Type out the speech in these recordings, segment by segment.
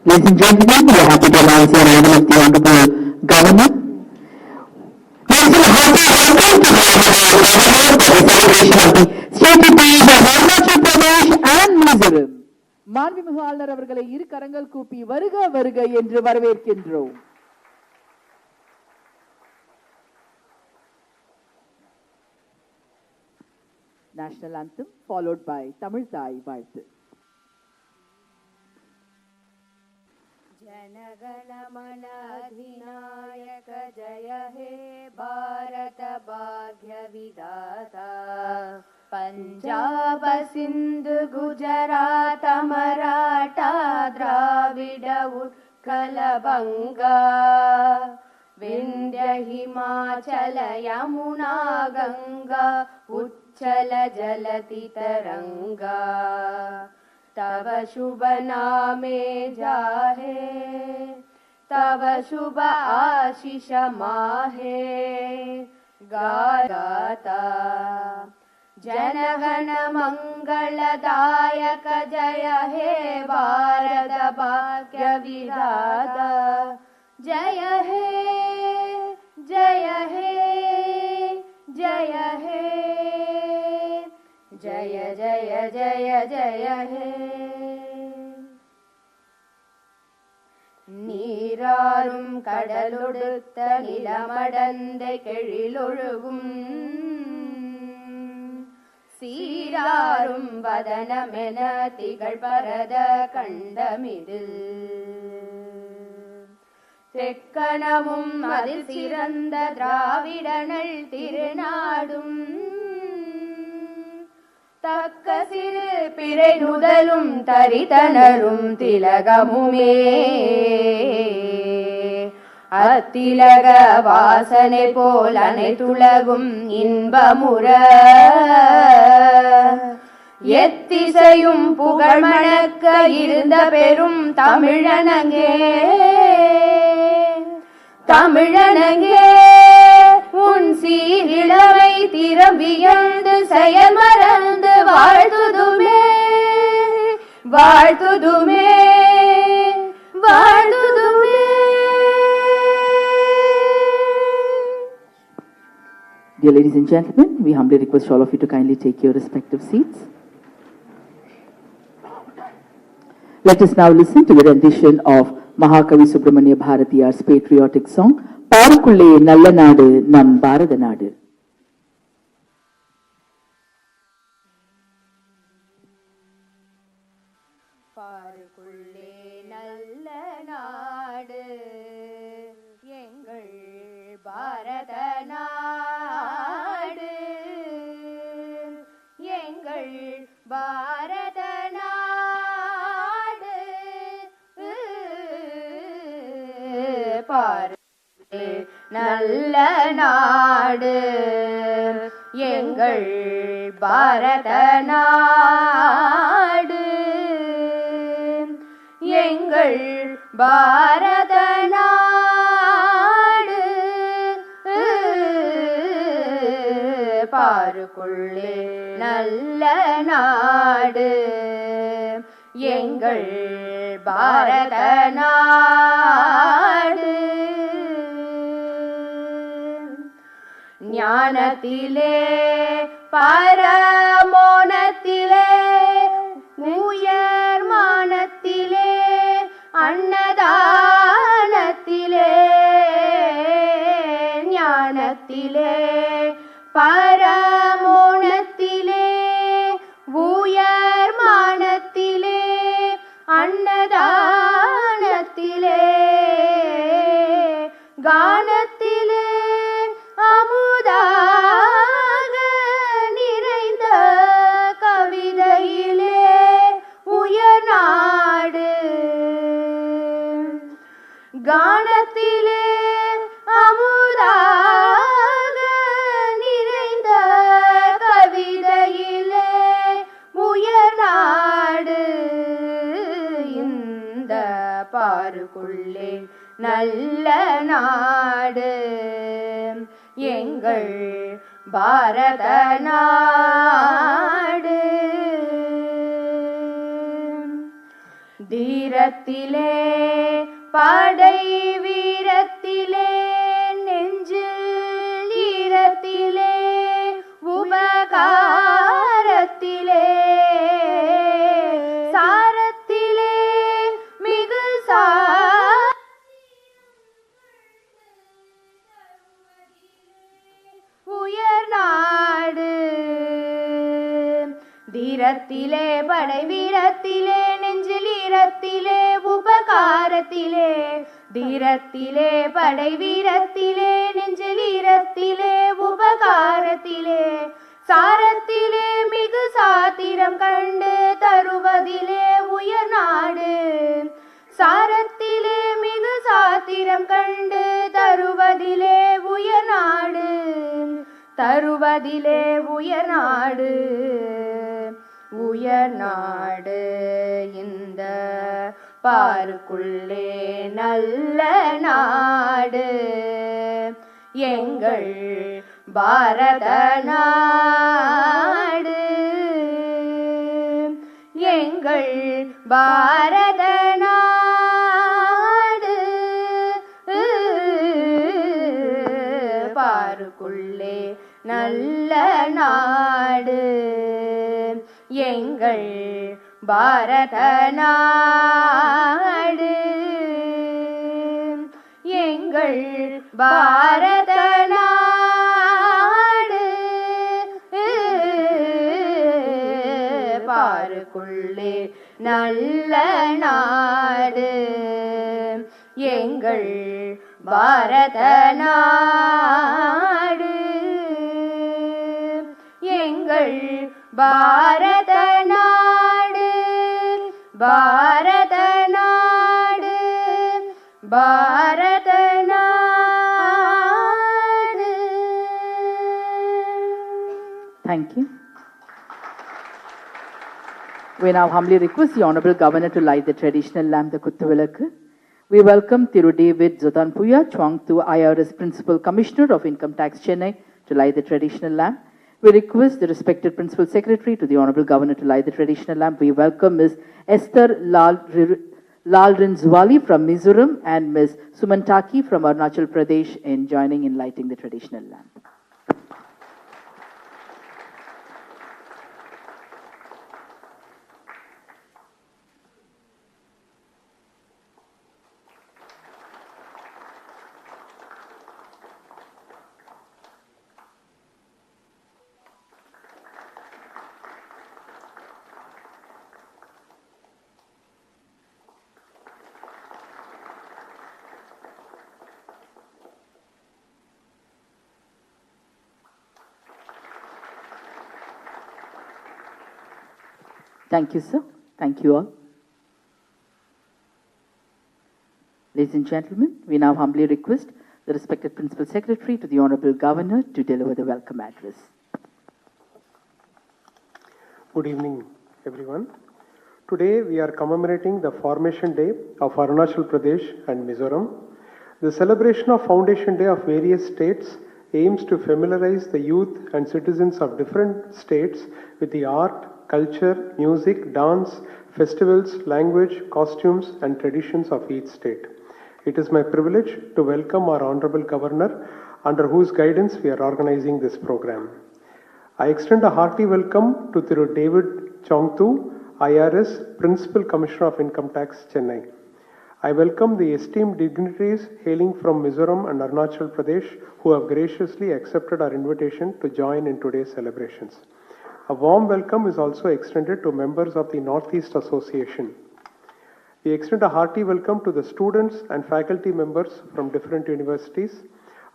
Ladies and gentlemen, we are happy to announce the arrival of the Honorable Governor. We are so happy to welcome to the Governor for the celebration of the State Days of Arunachal Pradesh and Mizoram. மாண்புமிகு ஆளுநர் அவர்களை இரு கரங்கள் கூப்பி வருக வருக என்று வரவேற்கின்றோம். National anthem followed by Tamil தாய் வாழ்த்து. जनगणमन अधिनायक जय हे भारत भाग्य विधाता पंजाब सिंधु गुजरात मराठा द्राविड उत्कल बंगा विंध्य हिमाचल यमुना गंगा उच्चल जलति तरंगा तव शुभ नामे जाहे तव शुभ आशीष माहे गाता जनगण मंगलदायक जय हे भारत भाग्य विधाता जय हे जय हे जय हे जय जय जय जय हे நீராரும் கடலொடுத்த நிலமடந்தை கெழிலொழுகும் சீராரும் வதனமென திகழ் பரத கண்டமிடில் தெக்கணமும் அதில் சிறந்த திராவிடனல் திருநாடும் தக்க சிறு பிறை நுதலும் தரிதனரும் திலகமுமே அத்திலக வாசனை போல் அனைத்துலகும் இன்பமுற எத்திசையும் புகழ் மணக்க இருந்த பெரும் தமிழனங்கே தமிழனங்கே உன் சீரிழமை திறம்பியந்து செயல் மறந்து வாழ்த்துதுமே வாழ்த்துதுமே வாழ்த்துதுமே. Dear ladies and gentlemen, we humbly request all of you to kindly take your respective seats. Let us now listen to the rendition of Mahakavi Subramanya Bharatiyar's patriotic song, Parukulle Nalla Nadu Nam Bharata Nadu. பாருக்குள்ளே நல்ல நாடு எங்கள் பாரத நாடு எங்கள் பாரத நாடு பாருக்குள்ளே நல்ல நாடு எங்கள் பாரத நாடு எங்கள் பாரத நாடு பாருக்குள்ளே நல்ல நாடு எங்கள் பாரத நாடு ஞானத்திலே பரமோனத்திலே உயர் மானத்திலே அன்னதானத்திலே ஞானத்திலே பரமோனத்திலே உயர் மானத்திலே அன்னதானத்திலே கானத்திலே அமுதாக நிறைந்த கவிதையிலே உயர் நாடு கானத்திலே அமுதாக நிறைந்த கவிதையிலே உயர் நாடு இந்த பாருக்குள்ளே நல்ல நாடு எங்கள் பாரத நாடு தீரத்திலே படை வீரத்திலே நெஞ்சில் ஈரத்திலே உபகாரத்திலே சாரத்திலே மிகு உயர் நாடு தீரத்திலே படை வீரத்திலே நெஞ்சில் ஈரத்திலே உபகாரத்திலே தீரத்திலே படை வீரத்திலே நெஞ்சில் ஈரத்திலே உபகாரத்திலே சாரத்திலே மிகு சாத்திரம் கண்டு தருவதிலே உயர் நாடு சாரத்திலே மிகு சாத்திரம் கண்டு தருவதிலே உயர் நாடு தருவதிலே உயர் நாடு உயர் நாடு இந்த பாருக்குள்ளே நல்ல நாடு எங்கள் பாரத நாடு எங்கள் பாரத நாடு பாருக்குள்ளே நல்ல நாடு எங்கள் பாரத நாடு எங்கள் பாரத நாடு பாருக்குள்ளே நல்ல நாடு எங்கள் பாரத நாடு எங்கள் பாரத நாடு பாரத நாடு பாரத நாடு. Thank you. We now humbly request the Honorable Governor to light the traditional lamp, the Kuttuvilakku. We welcome Thiru David Zotanpuya, Chuangthu IRS Principal Commissioner of Income Tax, Chennai, to light the traditional lamp. We request the respected Principal Secretary to the Honorable Governor to light the traditional lamp. We welcome Ms. Esther Lalrinzwali from Mizoram and Ms. Sumantaki from Arunachal Pradesh in joining in lighting the traditional lamp. Thank you, sir. Thank you all. Ladies and gentlemen, we now humbly request the respected Principal Secretary to the Honorable Governor to deliver the welcome address. Good evening, everyone. Today we are commemorating the Formation Day of Arunachal Pradesh and Mizoram. The celebration of Foundation Day of various states aims to familiarize the youth and citizens of different states with the art, culture, music, dance, festivals, language, costumes, and traditions of each state. It is my privilege to welcome our Honorable Governor, under whose guidance we are organizing this program. I extend a hearty welcome to Thiru David Chuangthu, IRS Principal Commissioner of Income Tax, Chennai. I welcome the esteemed dignitaries hailing from Mizoram and Arunachal Pradesh who have graciously accepted our invitation to join in today's celebrations. A warm welcome is also extended to members of the Northeast Association. We extend a hearty welcome to the students and faculty members from different universities.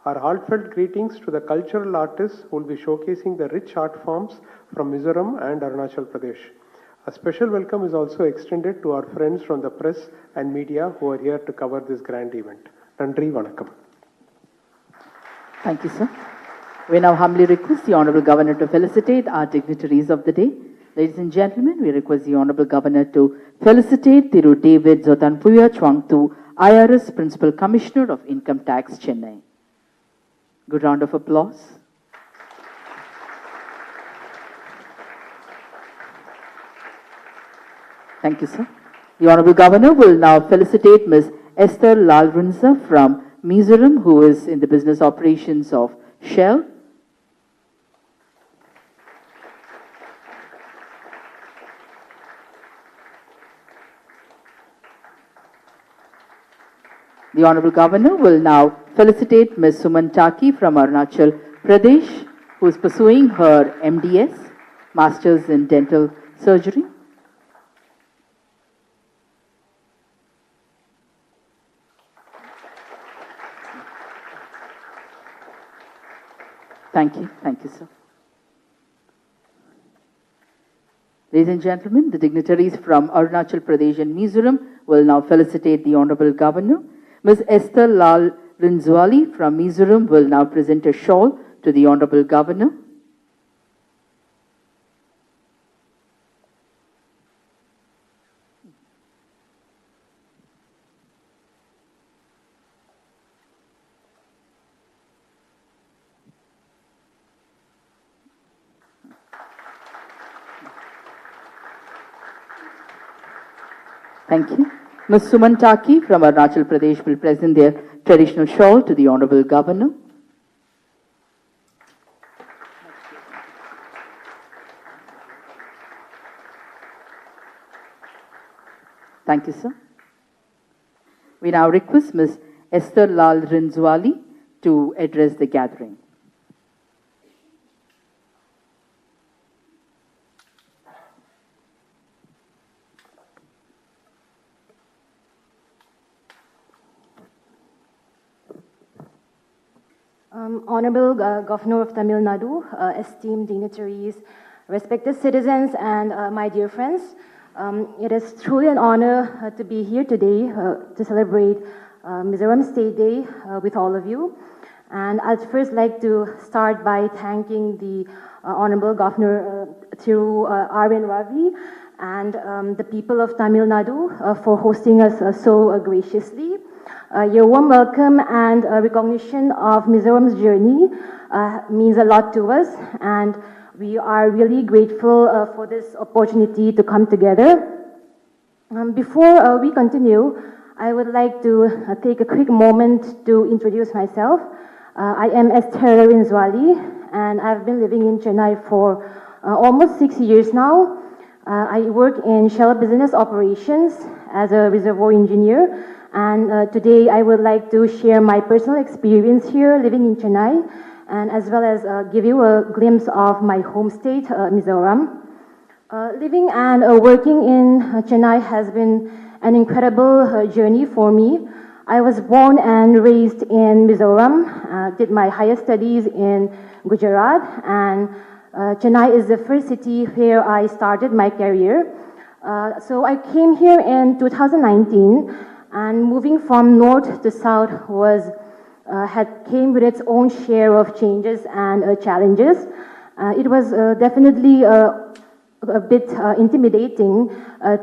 Our heartfelt greetings to the cultural artists who will be showcasing the rich art forms from Mizoram and Arunachal Pradesh. A special welcome is also extended to our friends from the press and media who are here to cover this grand event. Nandri Vanakkam. Thank you, sir. We now humbly request the Honorable Governor to felicitate our dignitaries of the day. Ladies and gentlemen, we request the Honorable Governor to felicitate Thiru David Zotanpuya Chuangthu, IRS Principal Commissioner of Income Tax, Chennai. Good round of applause. Thank you, sir. The Honorable Governor will now felicitate Ms. Esther Lalrinza from Mizoram, who is in the business operations of Shell. The Honorable Governor will now felicitate Ms. Sumantaki from Arunachal Pradesh, who is pursuing her MDS, Masters in Dental Surgery. Thank you, sir. Ladies and gentlemen, the dignitaries from Arunachal Pradesh and Mizoram will now felicitate the Honorable Governor. Ms. Esther Lalrinzwali from Mizoram will now present a shawl to the Honorable Governor. Thank you. Ms. Suman Taki from Arunachal Pradesh will present their traditional shawl to the Honorable Governor. Thank you, sir. We now request Ms. Esther Lal Rinzwali to address the gathering. Honorable Governor of Tamil Nadu, esteemed dignitaries, respected citizens, and my dear friends, it is truly an honor to be here today to celebrate Mizoram State Day with all of you. And I'd first like to start by thanking the Honorable Governor Thiru R.N. Ravi and the people of Tamil Nadu for hosting us so graciously. Your warm welcome and recognition of Mizoram's journey means a lot to us, and we are really grateful for this opportunity to come together. Before we continue, I would like to take a quick moment to introduce myself. I am Esther Rinzwali, and I've been living in Chennai for almost 6 years now. I work in Shell Business Operations as a reservoir engineer. And today I would like to share my personal experience here living in Chennai, and as well as give you a glimpse of my home state, Mizoram. Living and working in Chennai has been an incredible journey for me. I was born and raised in Mizoram, did my higher studies in Gujarat, and Chennai is the first city where I started my career. So I came here in 2019. And moving from north to south came with its own share of changes and challenges. It was definitely a bit intimidating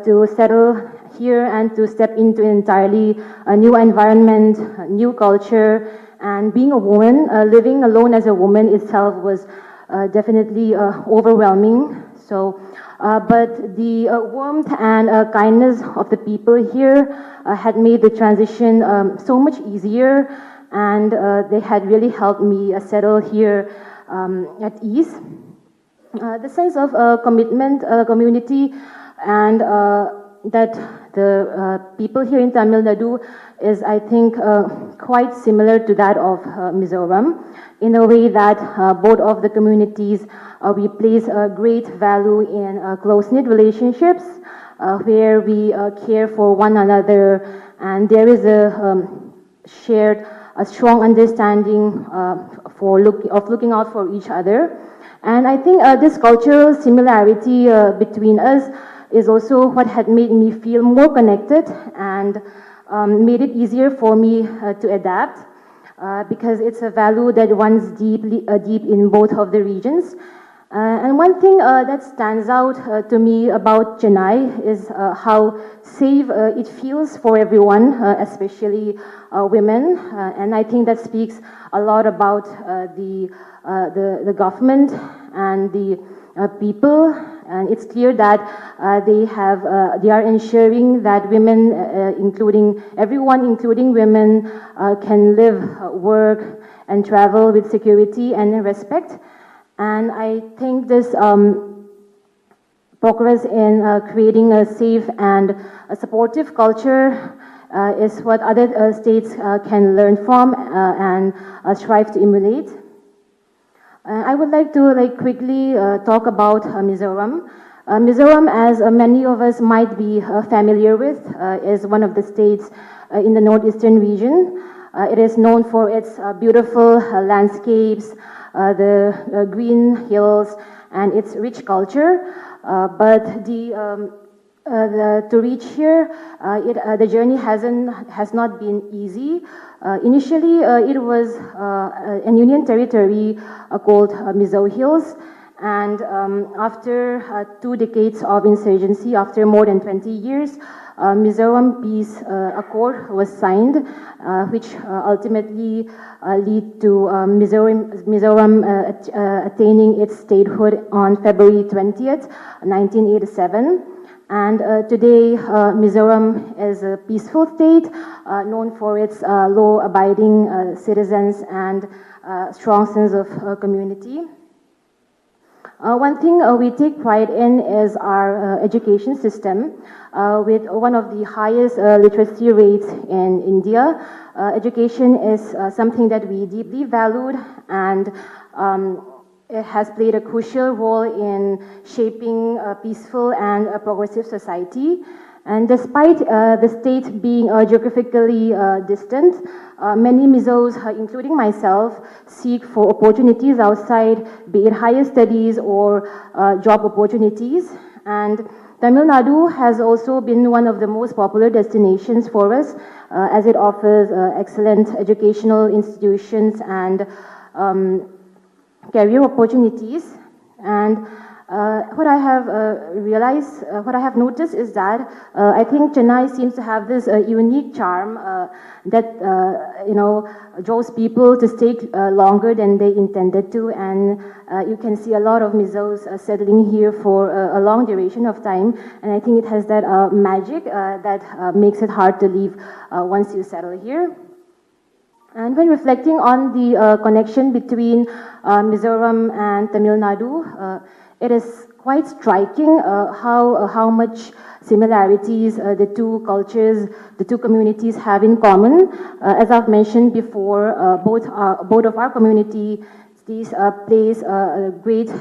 to settle here and to step into an entirely new environment, new culture, and being a woman, living alone as a woman itself was definitely overwhelming. So, but the warmth and kindness of the people here had made the transition so much easier, and they had really helped me settle here at ease. The sense of commitment, community, and that the people here in Tamil Nadu is, I think, quite similar to that of Mizoram, in a way that both of the communities we place a great value in close-knit relationships where we care for one another, and there is a strong understanding of looking out for each other. And I think this cultural similarity between us is also what had made me feel more connected and made it easier for me to adapt because it's a value that runs deep in both of the regions. And one thing that stands out to me about Chennai is how safe it feels for everyone, especially women. And I think that speaks a lot about the government and the people. And it's clear that they are ensuring that women, including everyone, including women, can live, work, and travel with security and respect. And I think this progress in creating a safe and a supportive culture is what other states can learn from and strive to emulate. I would like to quickly talk about Mizoram. Mizoram, as many of us might be familiar with, is one of the states in the northeastern region. It is known for its beautiful landscapes, the green hills, and its rich culture. But to reach here, the journey has not been easy. Initially, it was an union territory called Mizo Hills, and after 2 decades of insurgency, after more than 20 years, Mizoram Peace Accord was signed, which ultimately lead to Mizoram attaining its statehood on February 20th, 1987. And today, Mizoram is a peaceful state known for its law-abiding citizens and strong sense of community. One thing we take pride in is our education system, with one of the highest literacy rates in India. Education is something that we deeply valued, and it has played a crucial role in shaping a peaceful and a progressive society. And despite the state being geographically distant, many Mizos, including myself, seek for opportunities outside, be it higher studies or job opportunities. And Tamil Nadu has also been one of the most popular destinations for us, as it offers excellent educational institutions and career opportunities. And what I have realized, what I have noticed is that I think Chennai seems to have this unique charm that draws people to stay longer than they intended to, and you can see a lot of Mizos settling here for a long duration of time, and I think it has that magic that makes it hard to leave once you settle here. And when reflecting on the connection between Mizoram and Tamil Nadu, it is quite striking how much similarities the two cultures, the two communities have in common. As I've mentioned before, both of our communities place a great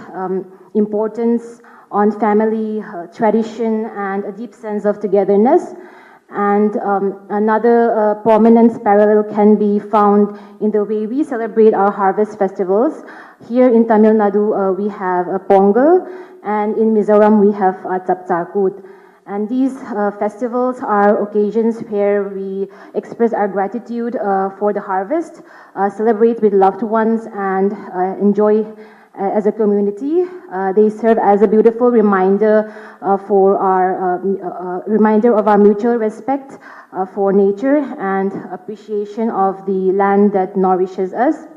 importance on family, tradition, and a deep sense of togetherness. And another prominent parallel can be found in the way we celebrate our harvest festivals. Here in Tamil Nadu, we have Pongal, and in Mizoram, we have Tsaptsakut. And these festivals are occasions where we express our gratitude for the harvest, celebrate with loved ones, and enjoy as a community. They serve as a beautiful reminder for our reminder of our mutual respect for nature and appreciation of the land that nourishes us.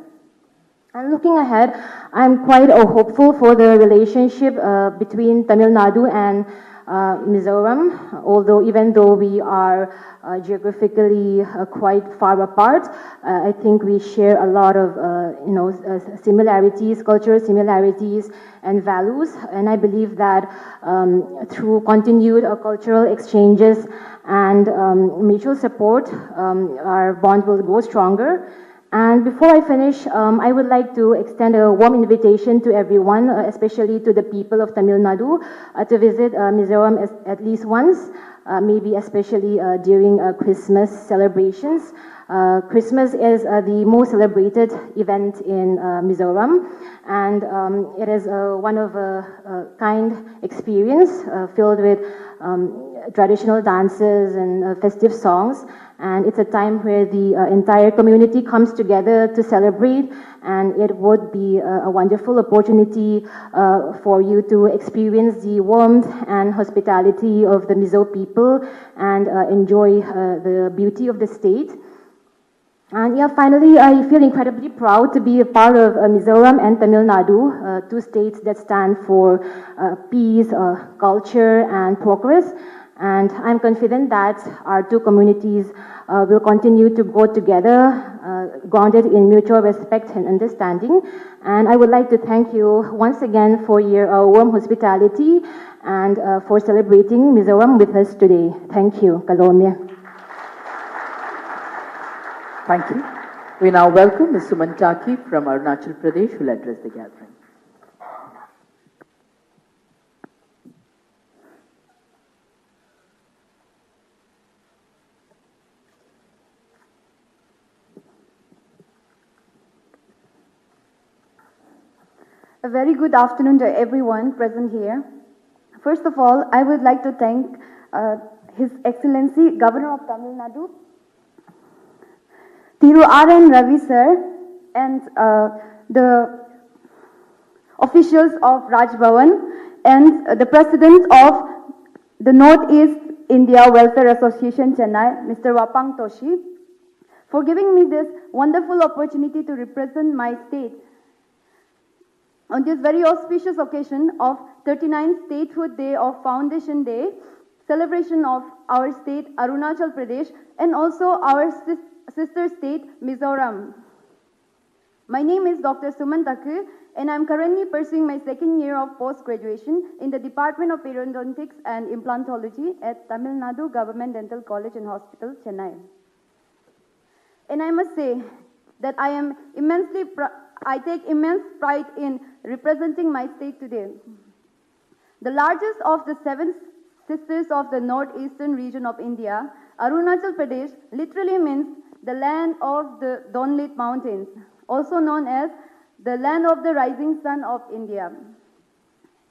And looking ahead, I'm quite hopeful for the relationship between Tamil Nadu and Mizoram, although even though we are geographically quite far apart, I think we share a lot of similarities, cultural similarities and values, and I believe that through continued cultural exchanges and mutual support, our bond will grow stronger. And before I finish, I would like to extend a warm invitation to everyone, especially to the people of Tamil Nadu, to visit Mizoram at least once, maybe especially during Christmas celebrations. Christmas is the most celebrated event in Mizoram, and it is one of a kind experience filled with traditional dances and festive songs. And it's a time where the entire community comes together to celebrate, and it would be a wonderful opportunity for you to experience the warmth and hospitality of the Mizo people and enjoy the beauty of the state. And yeah, finally, I feel incredibly proud to be a part of Mizoram and Tamil Nadu, two states that stand for peace, culture, and progress. And I'm confident that our two communities will continue to grow together, grounded in mutual respect and understanding. And I would like to thank you once again for your warm hospitality and for celebrating Mizoram with us today. Thank you. Kalomia. Thank you. We now welcome Ms. Suman Taki from Arunachal Pradesh, who will address the gathering. A very good afternoon to everyone present here. First of all, I would like to thank His Excellency Governor of Tamil Nadu, Thiru R.N. Ravi sir, and the officials of Raj Bhavan, and the President of the Northeast India Welfare Association Chennai, Mr. Wapang Toshi, for giving me this wonderful opportunity to represent my state on this very auspicious occasion of 39th Statehood Day of Foundation Day celebration of our state, Arunachal Pradesh, and also our sister state, Mizoram. My name is Dr. Suman Thakur, and I am currently pursuing my second year of post-graduation in the Department of Periodontics and Implantology at Tamil Nadu Government Dental College and Hospital, Chennai. And I must say that I take immense pride in representing my state today. The largest of the 7 sisters of the northeastern region of India, Arunachal Pradesh literally means the land of the dawnlit mountains, also known as the land of the rising sun of India.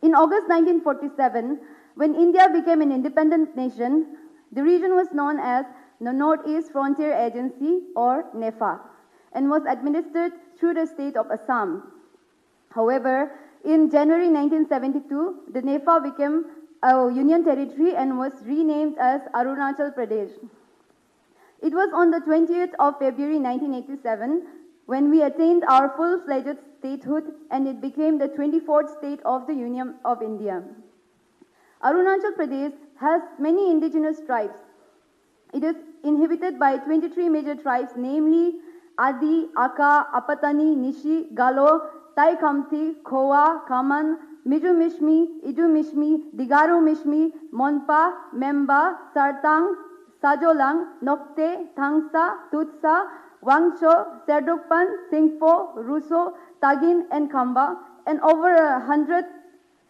In August 1947, when India became an independent nation, the region was known as the Northeast Frontier Agency, or NEFA, and was administered through the state of Assam. However, in January 1972, the NEFA became a union territory and was renamed as Arunachal Pradesh. It was on the 20th of February 1987 when we attained our full-fledged statehood, and it became the 24th state of the Union of India. Arunachal Pradesh has many indigenous tribes. It is inhabited by 23 major tribes, namely Adi, Aka, Apatani, Nishi, Galo, Tai Kamti, Khoa, Kaman, Miju Mishmi, Idu Mishmi, Digaru Mishmi, Monpa, Memba, Sartang, Sajolang, Nokte, Thangsa, Tutsa, Wangcho, Serdukpan, Singpo, Ruso, Tagin, and Khamba, and over 100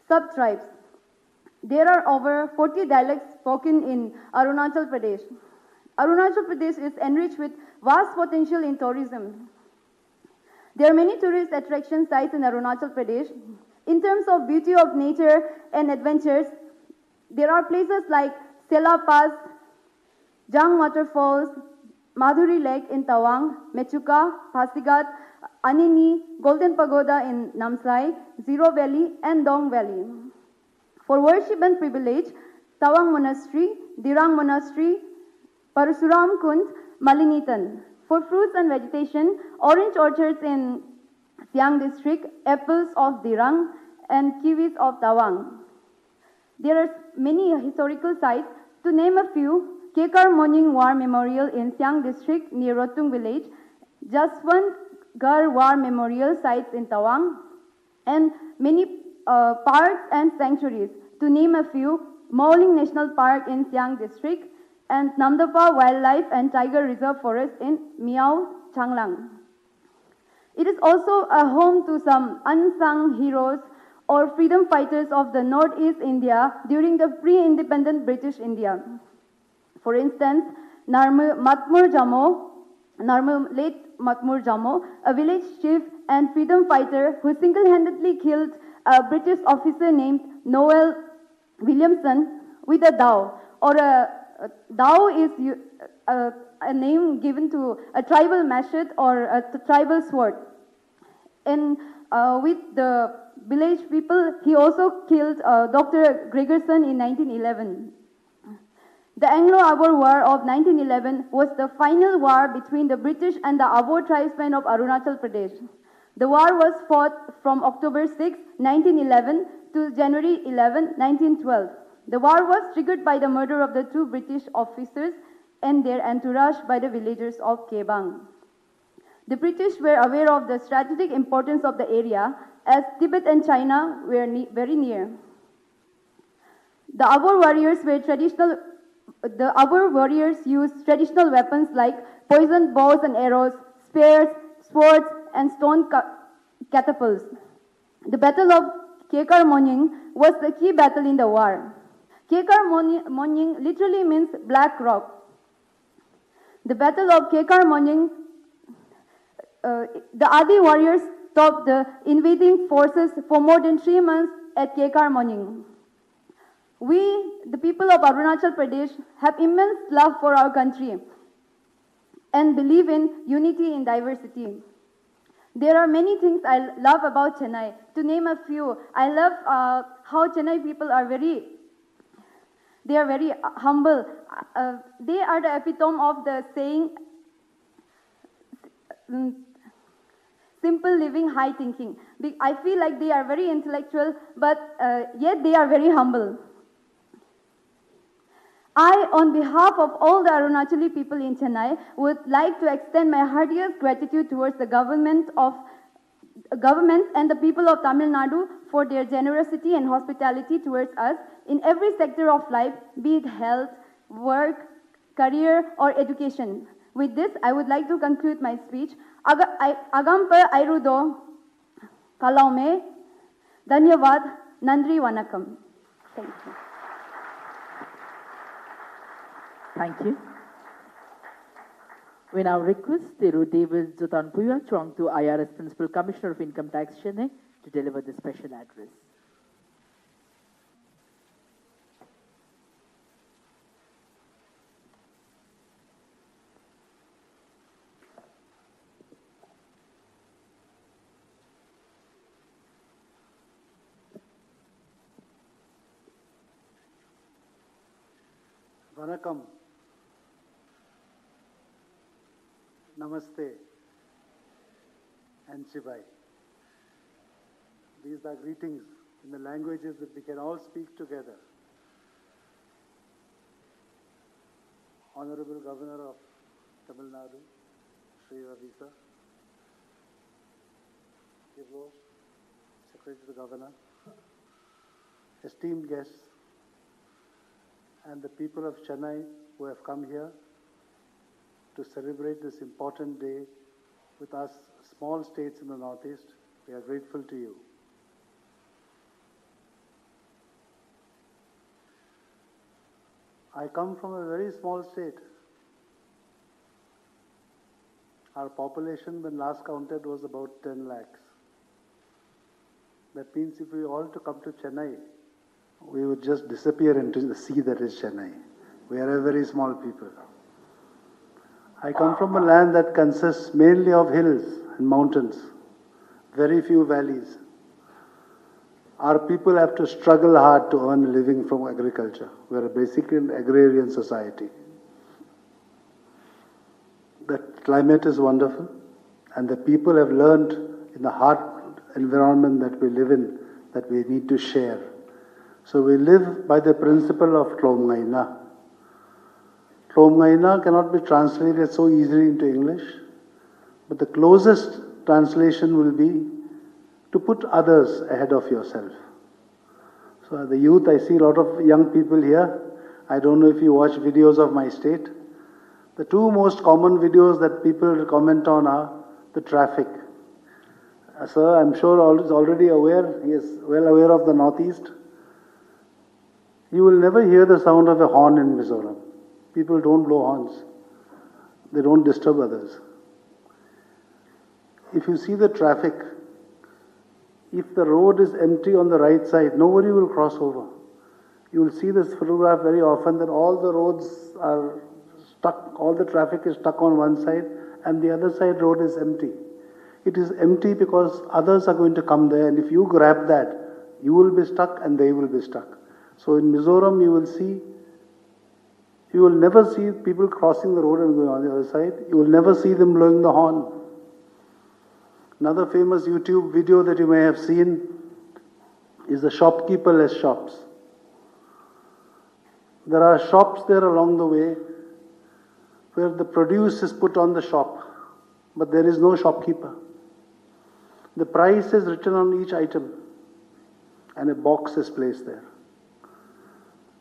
sub-tribes. There are over 40 dialects spoken in Arunachal Pradesh. Arunachal Pradesh is enriched with vast potential in tourism. There are many tourist attraction sites in Arunachal Pradesh. In terms of beauty of nature and adventures, there are places like Sela Pass, Jang Waterfalls, Madurai Lake in Tawang, Mechuka, Pasigat, Anini, Golden Pagoda in Namsai, Zero Valley, and Dong Valley. For worship and privilege, Tawang Monastery, Dirang Monastery, Parasuram Kund, Malinitan. For fruits and vegetation, orange orchards in Siang district, apples of Dirang, and kiwis of Tawang. There are many historical sites. To name a few, Kekar Moning War Memorial in Siang district near Rotung village, Jaswant Gar War Memorial sites in Tawang, and many parks and sanctuaries. To name a few, Mauling National Park in Siang district, and Namdapa Wildlife and Tiger Reserve Forest in Miao, Changlang. It is also a home to some unsung heroes or freedom fighters of the Northeast India during the pre-independent British India. For instance, late Matmur Jamo, a village chief and freedom fighter who single-handedly killed a British officer named Noel Williamson with a dao, or a dao is a name given to a tribal machete or a tribal sword. And with the village people, he also killed Dr. Gregerson in 1911. The Anglo-Abor War of 1911 was the final war between the British and the Abor tribesmen of Arunachal Pradesh. The war was fought from October 6, 1911 to January 11, 1912. The war was triggered by the murder of the 2 British officers and their entourage by the villagers of Kebang. The British were aware of the strategic importance of the area, as Tibet and China were very near. The Abor warriors used traditional weapons like poisoned bows and arrows, spears, swords, and stone catapults. The Battle of Kekar Moning was the key battle in the war. Kekar Moning literally means black rock. The Battle of Kekar Moning, the Adi warriors stopped the invading forces for more than 3 months at Kekar Moning. We, the people of Arunachal Pradesh, have immense love for our country and believe in unity in diversity. There are many things I love about Chennai. To name a few, I love how Chennai people are very humble. They are the epitome of the saying, simple living, high thinking. I feel like they are very intellectual, but yet they are very humble. I, on behalf of all the Arunachali people in Chennai, would like to extend my heartiest gratitude towards the government and the people of Tamil Nadu for their generosity and hospitality towards us in every sector of life, be it health, work, career, or education. With this, I would like to conclude my speech. Agampa Airudo Kalaume, Dhanyavad, Nandri Vanakam. Thank you. Thank you. We now request Thiru David Zotanpuya Chongtu, IRS Principal Commissioner of Income Tax, Chennai, to deliver the special address. Vanakkam. Namaste and Shibai. These are greetings in the languages that we can all speak together. Honorable Governor of Tamil Nadu, Sri Ravi sir, Gibbo, Secretary to the Governor, esteemed guests, and the people of Chennai who have come here to celebrate this important day with us, small states in the Northeast. We are grateful to you. I come from a very small state. Our population, when last counted, was about 10 lakhs. That means if we all to come to Chennai, we would just disappear into the sea that is Chennai. We are a very small people. I come from a land that consists mainly of hills and mountains, very few valleys. Our people have to struggle hard to earn a living from agriculture. We are basically an agrarian society. The climate is wonderful, and the people have learned in the hard environment that we live in that we need to share. So we live by the principle of Tlomgaina. Tlomgaina cannot be translated so easily into English, but the closest translation will be to put others ahead of yourself. So the youth, I see a lot of young people here. I don't know if you watch videos of my state. The two most common videos that people comment on are the traffic. Sir, I'm sure is already aware, he is well aware of the Northeast. You will never hear the sound of a horn in Mizoram. People don't blow horns. They don't disturb others. If you see the traffic, if the road is empty on the right side, nobody will cross over. You will see this photograph very often that all the roads are stuck, all the traffic is stuck on one side and the other side road is empty. It is empty because others are going to come there, and if you grab that, you will be stuck and they will be stuck. So in Mizoram you will never see people crossing the road and going on the other side. You will never see them blowing the horn. Another famous YouTube video that you may have seen is the shopkeeperless shops. There are shops there along the way where the produce is put on the shop, but there is no shopkeeper. The price is written on each item and a box is placed there.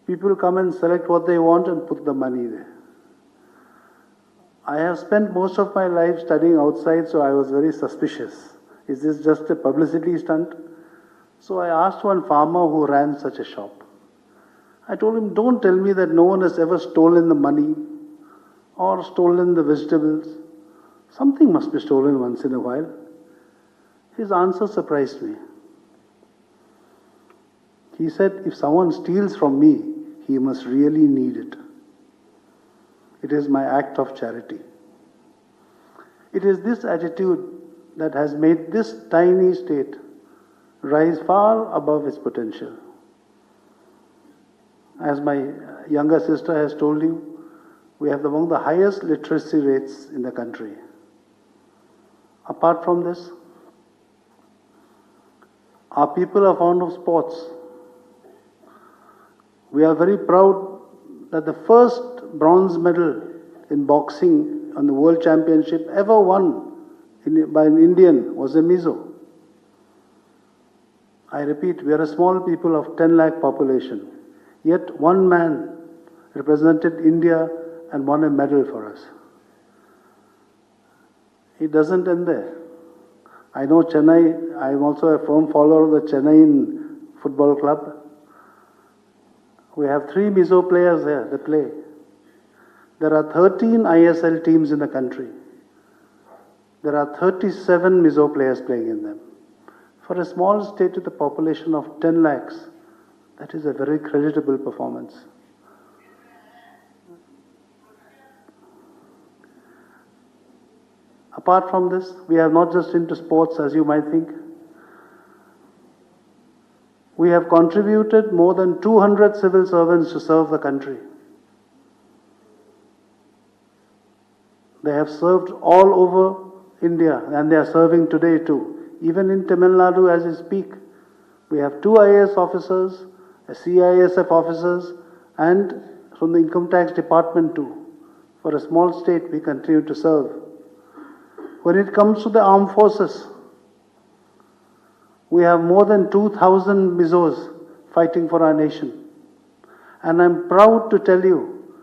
People come and select what they want and put the money there. I have spent most of my life studying outside, so I was very suspicious. Is this just a publicity stunt? So I asked one farmer who ran such a shop. I told him, don't tell me that no one has ever stolen the money or stolen the vegetables. Something must be stolen once in a while. His answer surprised me. He said, if someone steals from me, he must really need it. It is my act of charity. It is this attitude that has made this tiny state rise far above its potential. As my younger sister has told you, we have among the highest literacy rates in the country. Apart from this, our people are fond of sports. We are very proud that the first bronze medal in boxing on the World Championship ever won by an Indian was a Mizo. I repeat, we are a small people of 10 lakh population. Yet one man represented India and won a medal for us. It doesn't end there. I know Chennai, I am also a firm follower of the Chennai football club. We have 3 Mizo players there, they play. There are 13 ISL teams in the country. There are 37 Mizo players playing in them. For a small state with a population of 10 lakhs, that is a very creditable performance. Apart from this, we are not just into sports as you might think. We have contributed more than 200 civil servants to serve the country. They have served all over India and they are serving today too. Even in Tamil Nadu as we speak, we have 2 IAS officers, a CISF officers and from the income tax department too. For a small state, we continue to serve. When it comes to the armed forces, we have more than 2,000 Mizos fighting for our nation. And I'm proud to tell you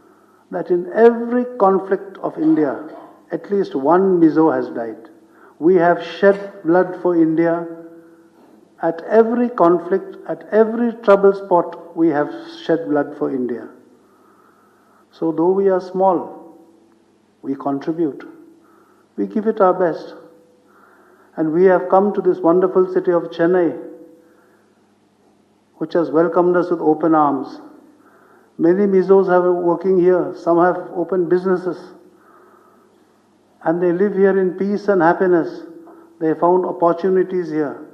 that in every conflict of India, at least one Mizo has died. We have shed blood for India. At every conflict, at every trouble spot, we have shed blood for India. So though we are small, we contribute. We give it our best. And we have come to this wonderful city of Chennai, which has welcomed us with open arms. Many Mizos are working here. Some have opened businesses. And they live here in peace and happiness. They found opportunities here.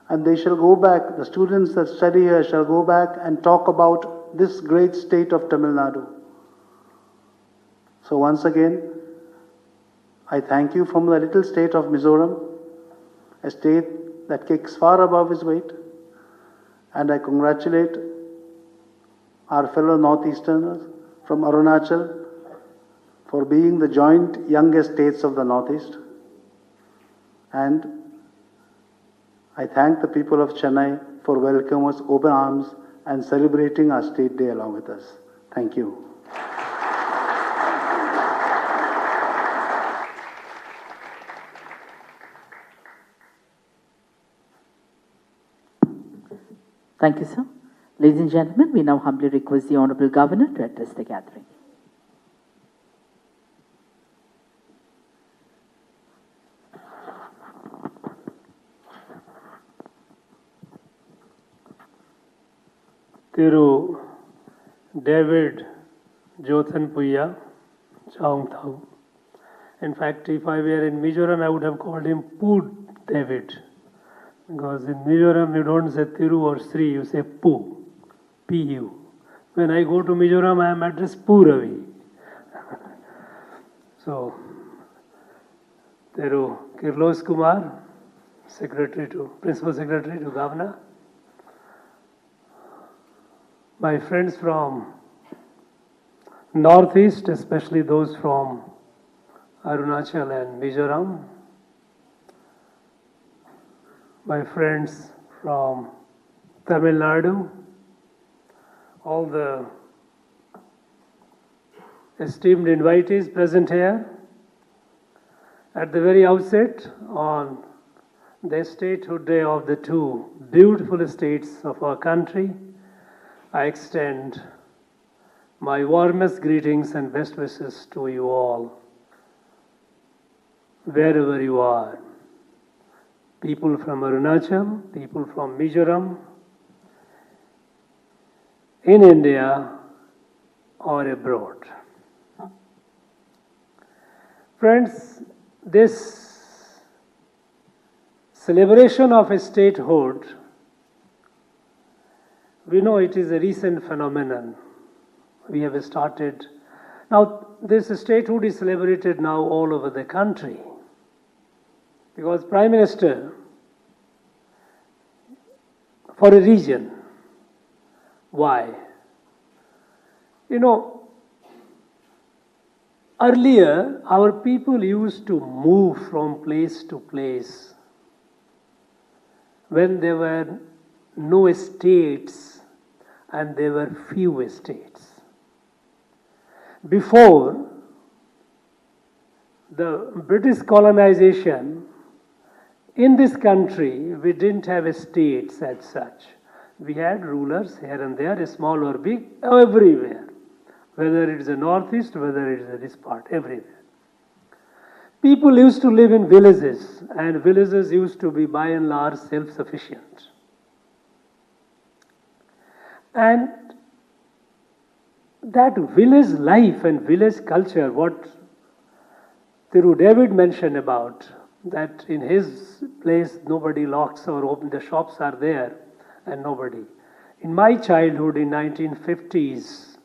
And they shall go back, the students that study here shall go back and talk about this great state of Tamil Nadu. So once again, I thank you from the little state of Mizoram, a state that kicks far above its weight, and I congratulate our fellow Northeasterners from Arunachal for being the joint youngest states of the Northeast. And I thank the people of Chennai for welcoming us open arms and celebrating our State Day along with us. Thank you. Thank you, sir. Ladies and gentlemen, we now humbly request the Honourable Governor to address the gathering. Thiru David Jothan Puya Chong Thau. In fact, if I were in Mizoram, I would have called him Pu David. Because in Mizoram, you don't say Thiru or Sri, you say Pu, P-U. When I go to Mizoram, I am addressed Pu Ravi. So, Thiru Kirlos Kumar, Principal Secretary to Governor. My friends from Northeast, especially those from Arunachal and Mizoram. My friends from Tamil Nadu, all the esteemed invitees present here. At the very outset, on the statehood day of the 2 beautiful states of our country, I extend my warmest greetings and best wishes to you all, wherever you are. People from Arunachal, people from Mizoram, in India or abroad. Friends, this celebration of a statehood, we know it is a recent phenomenon. We have started. Now, this statehood is celebrated now all over the country. Because Prime Minister, for a region, why? You know, Earlier, our people used to move from place to place when there were no estates and there were few estates. Before the British colonization, in this country, we didn't have estates as such. We had rulers here and there, small or big, everywhere. Whether it is the northeast, whether it is this part, everywhere. People used to live in villages, and villages used to be by and large self-sufficient. And that village life and village culture, what Thiru David mentioned about, that in his place nobody locks or opens, the shops are there and nobody. In my childhood in 1950s,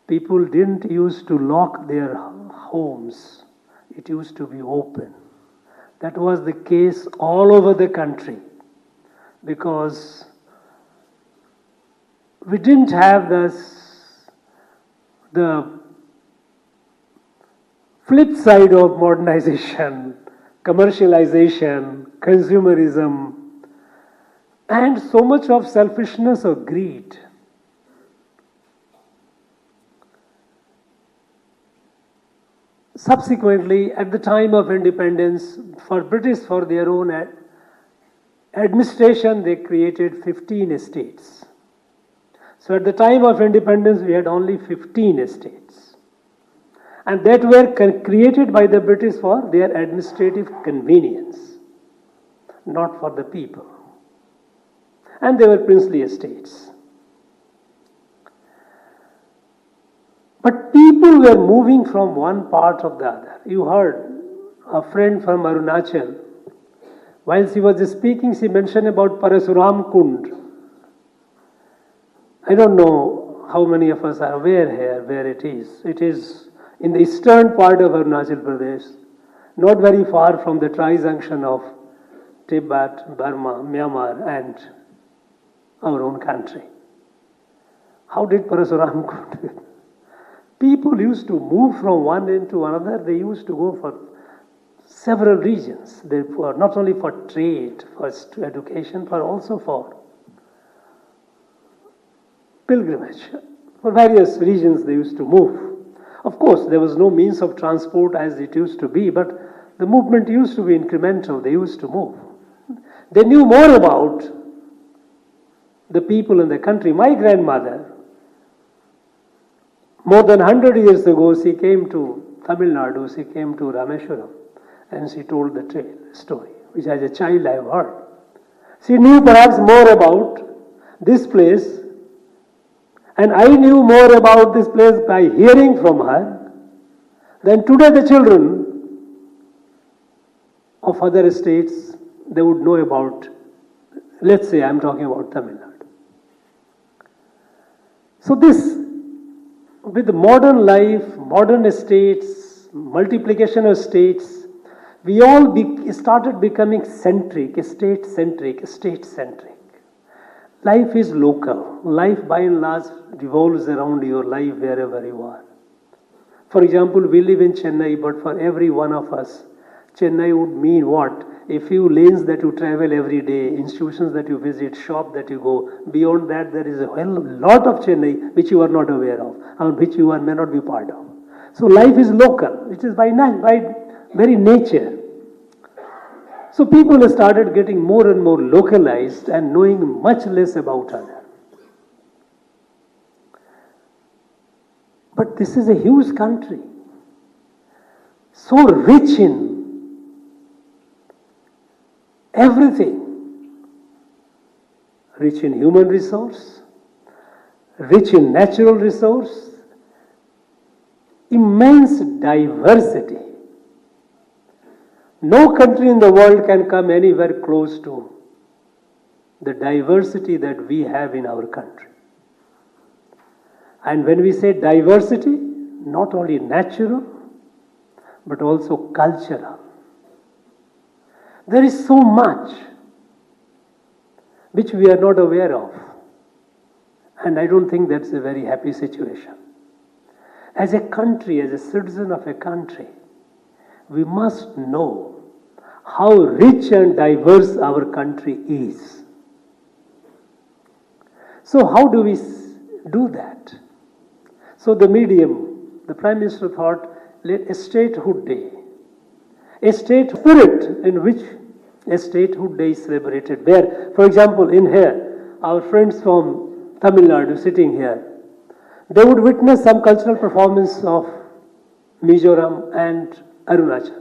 people didn't used to lock their homes. It used to be open. That was the case all over the country because we didn't have the flip side of modernization, commercialization, consumerism, and so much of selfishness or greed. Subsequently, at the time of independence, for British, for their own administration, they created 15 estates. So at the time of independence, we had only 15 estates. And that were created by the British for their administrative convenience, not for the people. And they were princely estates. But people were moving from one part of the other. You heard a friend from Arunachal, while she was speaking, she mentioned about Parasuram Kund. I don't know how many of us are aware here where it is. It is in the eastern part of Arunachal Pradesh, not very far from the tri-junction of Tibet, Burma, Myanmar, and our own country. How did Parasuram Kund? People used to move from one end to another. They used to go for several regions. They were not only for trade, for education, but also for pilgrimage. For various regions they used to move. Of course, there was no means of transport as it used to be, but the movement used to be incremental. They used to move. They knew more about the people in the country. My grandmother, more than 100 years ago, she came to Tamil Nadu, she came to Rameshwaram, and she told the story, which as a child I have heard. She knew perhaps more about this place, and I knew more about this place by hearing from her than today the children of other states, they would know about, let's say I'm talking about Tamil Nadu. So this, with modern life, modern estates, multiplication of states, we all started becoming state-centric. Life is local. Life by and large revolves around your life wherever you are. For example, we live in Chennai, but for every one of us, Chennai would mean what? A few lanes that you travel every day, institutions that you visit, shop that you go. Beyond that, there is a lot of Chennai which you are not aware of, and which you may not be part of. So life is local. It is by very nature. So people started getting more and more localized and knowing much less about others. But this is a huge country, so rich in everything, rich in human resource, rich in natural resource, immense diversity. No country in the world can come anywhere close to the diversity that we have in our country. And when we say diversity, not only natural, but also cultural. There is so much which we are not aware of. And I don't think that's a very happy situation. As a country, as a citizen of a country, we must know how rich and diverse our country is. So how do we do that? So the medium, the Prime Minister thought, let a statehood day, a state spirit in which a statehood day is celebrated. Where, for example, in here, our friends from Tamil Nadu sitting here, they would witness some cultural performance of Mizoram and Arunachal.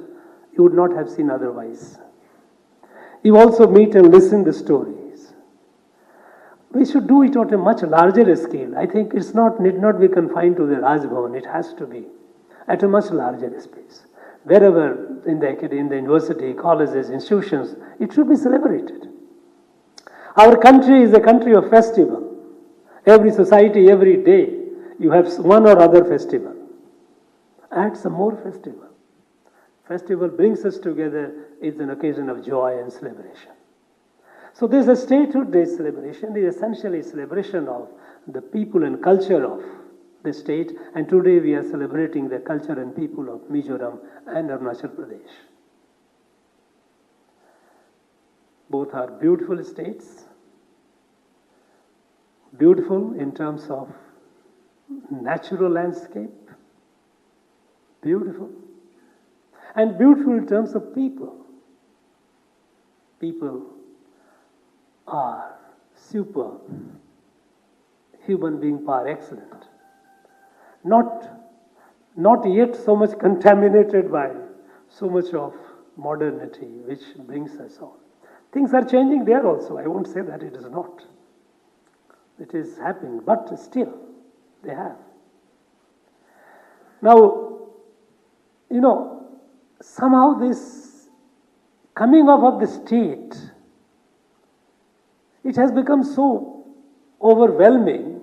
You would not have seen otherwise. You also meet and listen the stories. We should do it on a much larger scale. I think need not be confined to the Raj Bhavan. It has to be at a much larger space. Wherever in the academy, in the university, colleges, institutions, it should be celebrated. Our country is a country of festival. Every society, every day, you have one or other festival. Add some more festival. Festival brings us together. It's an occasion of joy and celebration. So this statehood day celebration is essentially a celebration of the people and culture of the state, and today we are celebrating the culture and people of Mizoram and Arunachal Pradesh. Both are beautiful states, beautiful in terms of natural landscape, beautiful, and beautiful in terms of people. People are superb, human being par excellent. Not yet so much contaminated by so much of modernity which brings us on. Things are changing there also. I won't say that it is not. It is happening, but still they have. Now, somehow this coming up of the state, it has become so overwhelming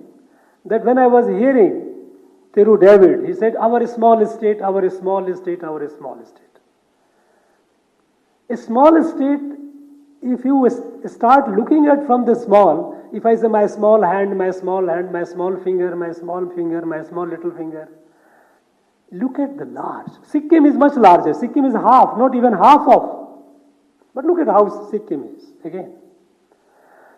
that when I was hearing Thiru David, he said, our small state, our small state, our small state. A small state, if you start looking at from the small, if I say my small hand, my small hand, my small finger, my small finger, my small little finger, look at the large. Sikkim is much larger. Sikkim is half, not even half of. But look at how Sikkim is, again.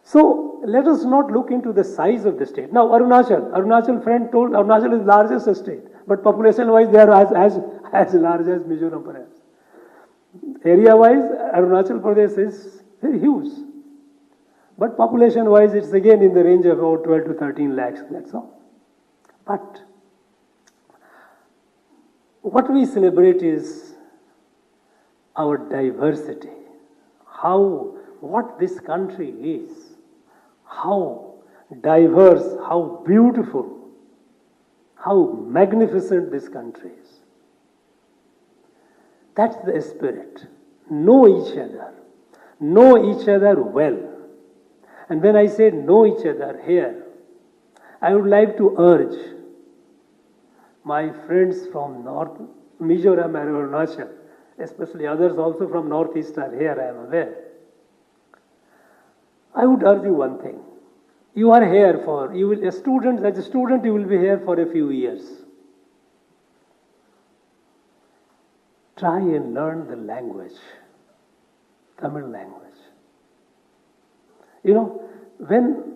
So let us not look into the size of the state. Now Arunachal friend told Arunachal is the largest state, but population-wise they are as large as Mizoram perhaps. Area-wise, Arunachal Pradesh is very huge. But population-wise, it's again in the range of about 12 to 13 lakhs, that's all. But what we celebrate is our diversity, what this country is, how diverse, how beautiful, how magnificent this country is. That's the spirit. Know each other well. And when I say know each other here, I would like to urge my friends from North, Mizoram and Arunachal, especially others also from Northeast are here, I am aware. I would urge you one thing. You are here as a student you will be here for a few years. Try and learn the language, Tamil language. When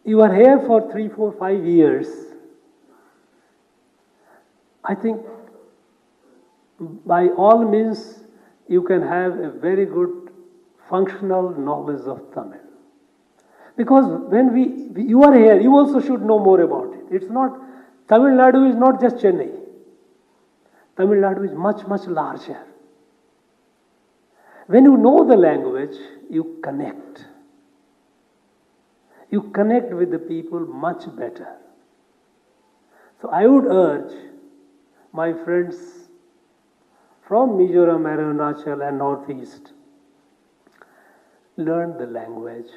you are here for 3, 4, 5 years, I think by all means you can have a very good functional knowledge of Tamil. Because when you are here, you also should know more about it. It's not, Tamil Nadu is not just Chennai. Tamil Nadu is much, much larger. When you know the language, you connect. You connect with the people much better. So I would urge my friends from Mizoram, Arunachal and Northeast, learn the language.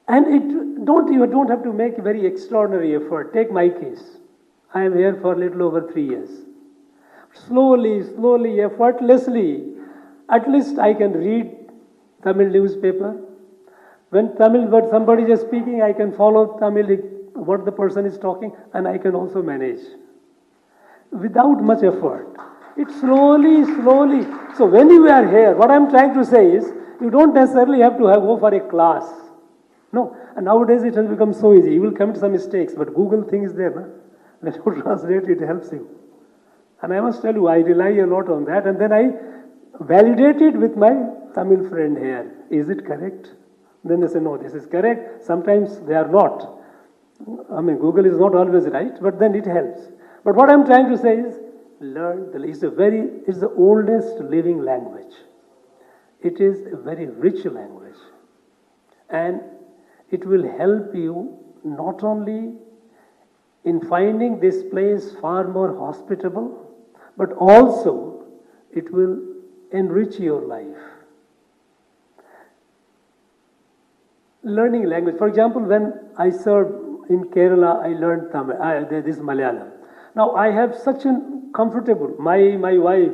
And you don't have to make a very extraordinary effort. Take my case. I am here for a little over 3 years. Slowly, effortlessly, at least I can read Tamil newspaper. When somebody is speaking, I can follow Tamil, what the person is talking, and I can also manage. without much effort. It's slowly, slowly. So when you are here, what I'm trying to say is, you don't necessarily have to go for a class. No, and nowadays it has become so easy. You will commit some mistakes, but Google thing is there. Na? When you translate, it helps you. And I must tell you, I rely a lot on that. And then I validate it with my Tamil friend here. Is it correct? Then they say, no, this is correct. Sometimes they are not. I mean, Google is not always right, but then it helps. But what I'm trying to say is, learn. It's the oldest living language. It is a very rich language. And it will help you not only in finding this place far more hospitable, but also it will enrich your life. Learning language. For example, when I served in Kerala, I learned Tamil, this Malayalam. Now I have such a comfortable, my wife